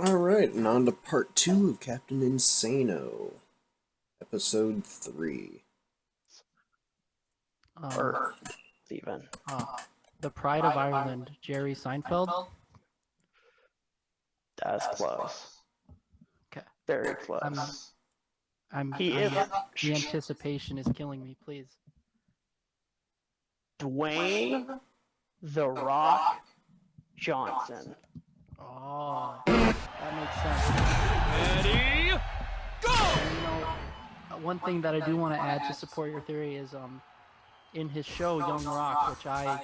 Alright, and on to part 2 of Captain Insano, episode 3. Or even. The Pride of Ireland, Jerry Seinfeld. That's close. Okay. Very close. The anticipation is killing me, please. Dwayne The Rock Johnson. Oh, that makes sense. Ready, go! And, one thing that I do want to add to support your theory is in his show Young Rock, which I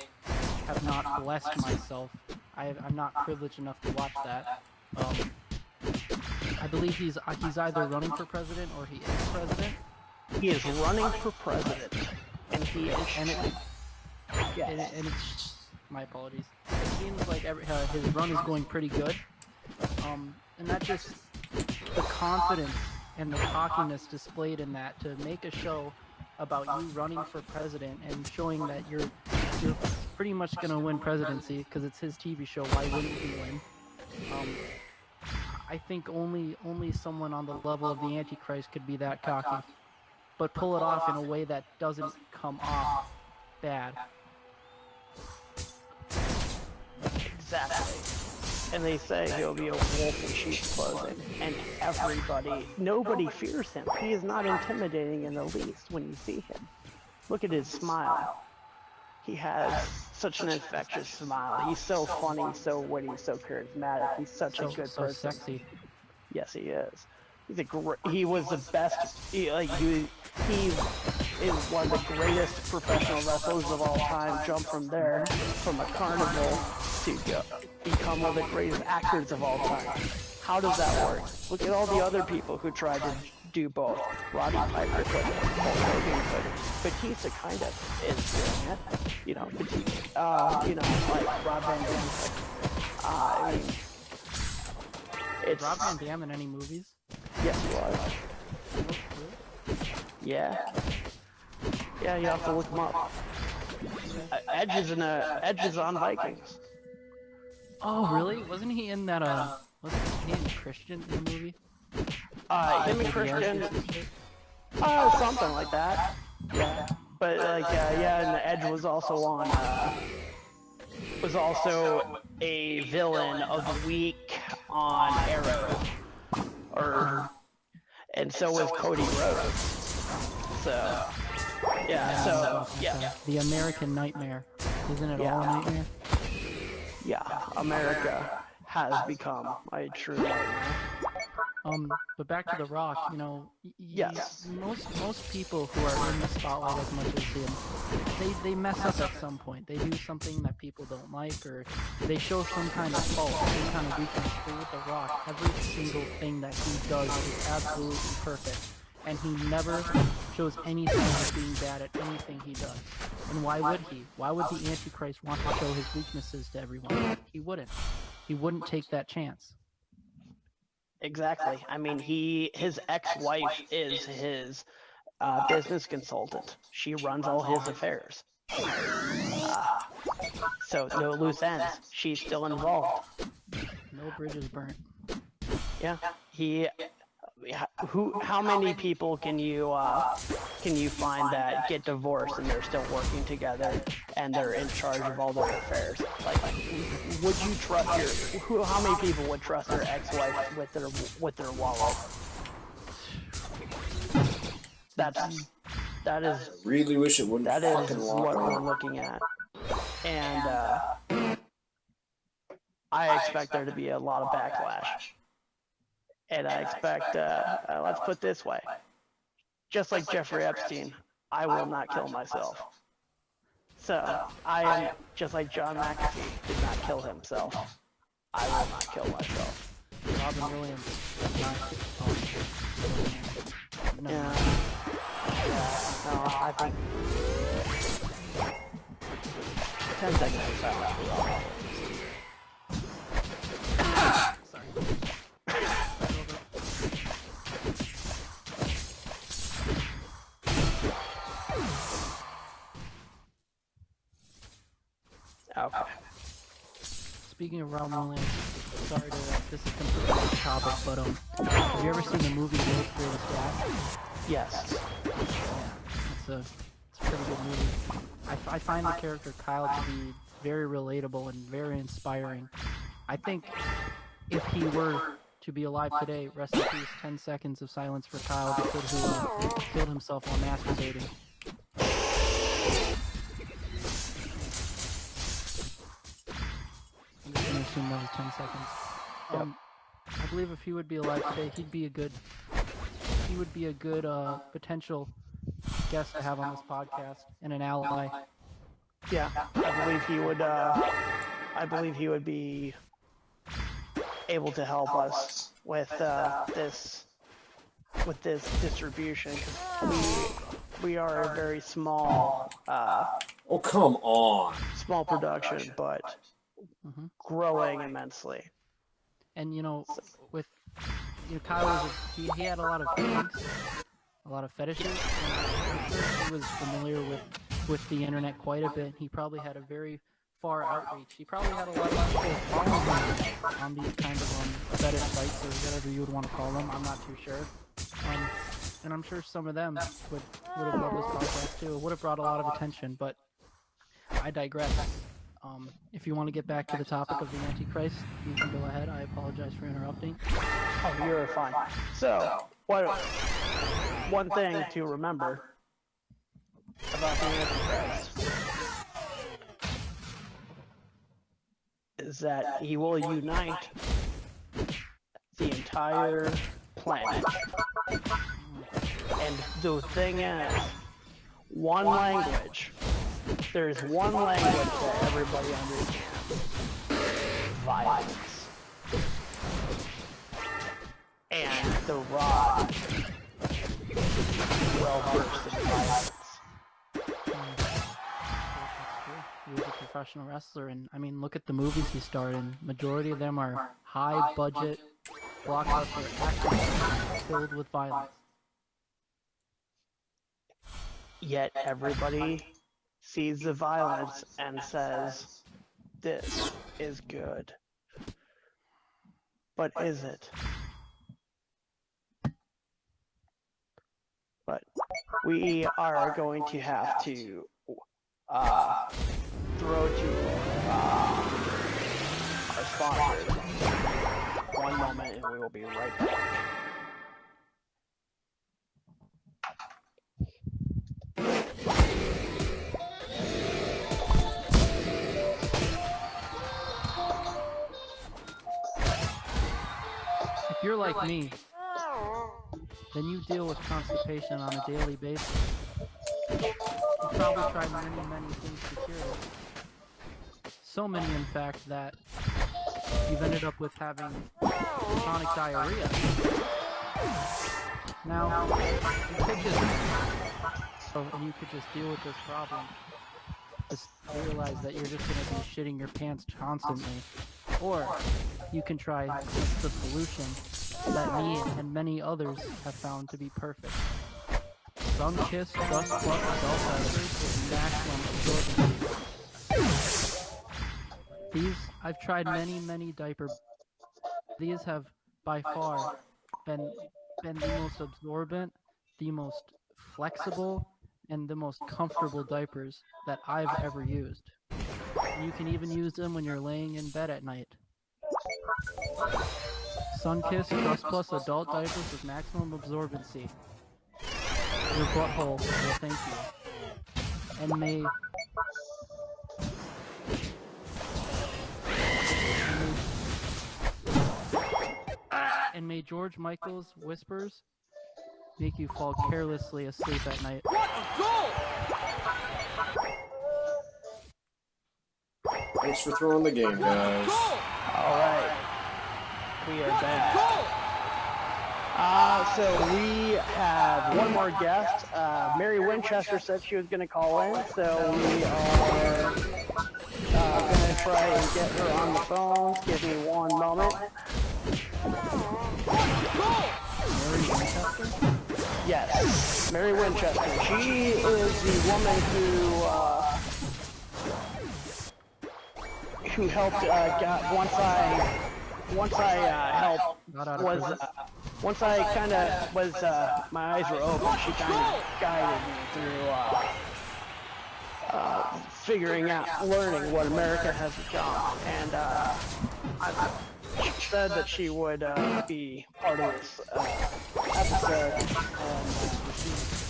have not blessed myself. I'm not privileged enough to watch that. I believe he's either running for president or he is president. He is running for president, and he is. And it's my apologies. It seems like his run is going pretty good, and that just the confidence and the cockiness displayed in that to make a show about you running for president and showing that you're pretty much going to win presidency because it's his TV show. Why wouldn't he win? I think only someone on the level of the Antichrist could be that cocky, but pull it off in a way that doesn't come off bad. Exactly. And they say he'll be a wolf in sheep's clothing, and nobody fears him. He is not intimidating in the least when you see him. Look at his smile. He has such an infectious smile. He's so funny, so witty, so charismatic. He's such a good person. Sexy. Yes, he is. He was the best. He is one of the greatest professional wrestlers of all time. Jump from there, from a carnival, to become one of the greatest actors of all time. How does that work? Look at all the other people who tried to do both. Roddy Piper couldn't, Hulk Hogan couldn't. Batista kind of is doing it. Like Rob Van Dam. It's Rob Van Dam in any movies? Yes, he was. Yeah. Yeah, you have to look him up. Edge is on Vikings. Oh, really? Wasn't he in that? Wasn't he in Christian in the movie? Him and Christian. Something like that. Yeah. But and the Edge was also a villain of the week on Arrow. And so was Cody Rhodes. So, yeah. The American Nightmare. Isn't it all a nightmare? Yeah, America has become a true nightmare. But back to The Rock, Yes. Most people who are in the spotlight as much as him, they mess up at some point. They do something that people don't like, or they show some kind of fault, some kind of weakness. But with The Rock, every single thing that he does is absolutely perfect, and he never shows any signs of being bad at anything he does. And why would he? Why would the Antichrist want to show his weaknesses to everyone? He wouldn't. He wouldn't take that chance. Exactly. I mean, his ex-wife is his business consultant. She runs all his affairs. So no loose ends. She's still involved. No bridges burnt. Yeah. How many people can you find that get divorced and they're still working together and they're in charge of all their affairs? Like, would you trust how many people would trust their ex-wife with their wallet? That is Really wish it wouldn't that fucking is walk what we're on. looking at. And I expect there to be a lot of backlash. And I expect, let's put it this way, just like Jeffrey Epstein, I will not kill myself. So, I am, just like John McAfee did not kill himself, I will not kill myself. Robin Williams. No. No, I think 10 seconds of silence for Robin Williams. Okay. speaking of Robin Williams, sorry to this is completely off topic, but have you ever seen the movie World's Greatest Dad? Yes. Yeah, it's a pretty good movie. I find the character Kyle to be very relatable and very inspiring. I think if he were to be alive today, rest in peace, 10 seconds of silence for Kyle, the kid who killed himself while masturbating. I'm just gonna assume that was 10 seconds. Yep. I believe if he would be alive today, he would be a good potential guest to have on this podcast and an ally. Yeah, I believe he would. I believe he would be able to help us with this distribution. 'Cause we are a very small Oh, come on. small production, but growing immensely. And with Kyle was he had a lot of kinks, a lot of fetishes. And I'm sure he was familiar with the internet quite a bit. He probably had a very far outreach. He probably had a lot of people following him on these kind of fetish sites or whatever you would want to call them. I'm not too sure. And I'm sure some of them would have loved this podcast too. It would have brought a lot of attention, but I digress. If you want to get back to the topic of the Antichrist, you can go ahead. I apologize for interrupting. Oh, you're fine. So, one thing to remember about the Antichrist is that he will unite the entire planet. And the thing is, one language. There's one language that everybody understands. Violence. And the Rock well versed in violence. He was a professional wrestler, and I mean, look at the movies he starred in. Majority of them are high-budget blockbuster action filled with violence. Yet everybody sees the violence and says, this is good. But is it? But we are going to have to throw to our sponsors. One moment and we will be right back. If you're like me, then you deal with constipation on a daily basis. You've probably tried many things to cure it. So many, in fact, that you've ended up with having chronic diarrhea. Now, you could just deal with this problem. Just realize that you're just going to be shitting your pants constantly. Or you can try the solution that me and many others have found to be perfect. Sun-kissed Trust Plus adult diapers with maximum absorbency. These, I've tried many diaper. These have by far been the most absorbent, the most flexible, and the most comfortable diapers that I've ever used. You can even use them when you're laying in bed at night. Sun-kissed Trust Plus adult diapers with maximum absorbency. Your butthole will thank you. And may George Michael's whispers make you fall carelessly asleep at night. What a goal! Thanks for throwing the game, guys. Alright. We are back. So we have one more guest. Mary Winchester said she was going to call in, so we are going to try and get her on the phone. Give me one moment. Mary Winchester? Yes, Mary Winchester. She is the woman who helped got once I helped Got out of was prison. once I kind of was my eyes were open. She kind of guided me through figuring out, learning what America has become, and she said that she would be part of this episode.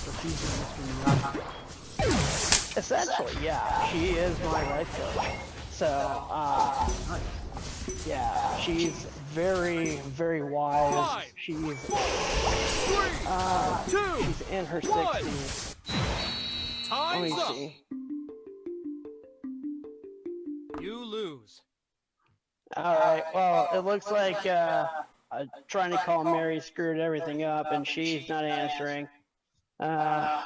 So she's your Mr. Miyagi. Essentially, yeah, she is my life coach. So, yeah, she's very, very wise. She's in her 60s. Let me see. You lose. All right. Well, it looks like trying to call Mary screwed everything up, and she's not answering. Well,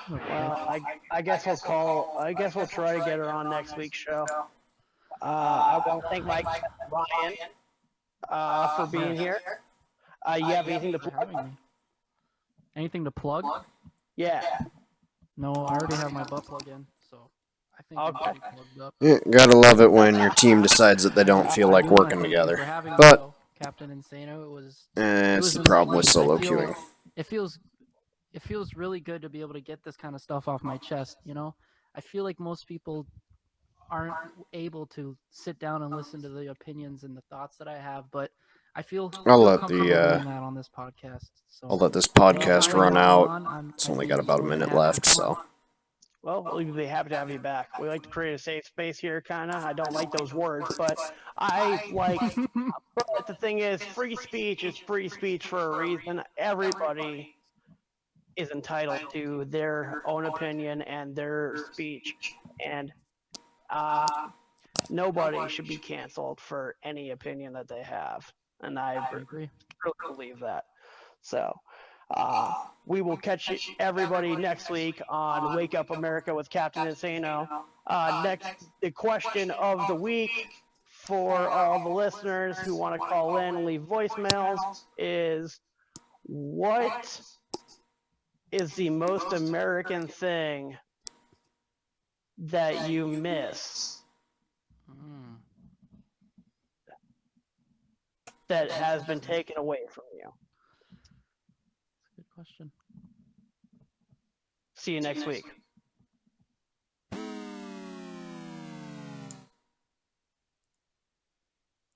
I guess we'll call. I guess we'll try to get her on next week's show. I want to thank Mike Ryan for being here. You have anything to For plug? having me. Anything to plug? Yeah. No, I already have my butt plug in, so I think I'm Okay. pretty plugged up. Yeah, gotta love it when your team decides that they don't feel like I do wanna working thank you together. for having me, But though, Captain Insano. It was it's the an problem with experience. solo I feel- queuing. it feels really good to be able to get this kind of stuff off my chest, you know? I feel like most people aren't able to sit down and listen to the opinions and the thoughts that I have, but I feel I'll let comfortable the doing that on this podcast. So I'll let this thank you for podcast run having me out. on. It's I only feel got about a more than minute happy to left, come so on. Well, we'll be happy to have you back. We like to create a safe space here, kind of. I don't like those words, but I like. But the thing is, free speech is free speech for a reason. Everybody is entitled to their own opinion and their speech, and nobody should be canceled for any opinion that they have. And I I agree. really believe that. So we will catch everybody next week on Wake Up America with Captain Insano. Next, the question of the week for all the listeners who want to call in and leave voicemails is, what is the most American thing that you miss Mm, that has been taken away from you? that's a good question. See you next week.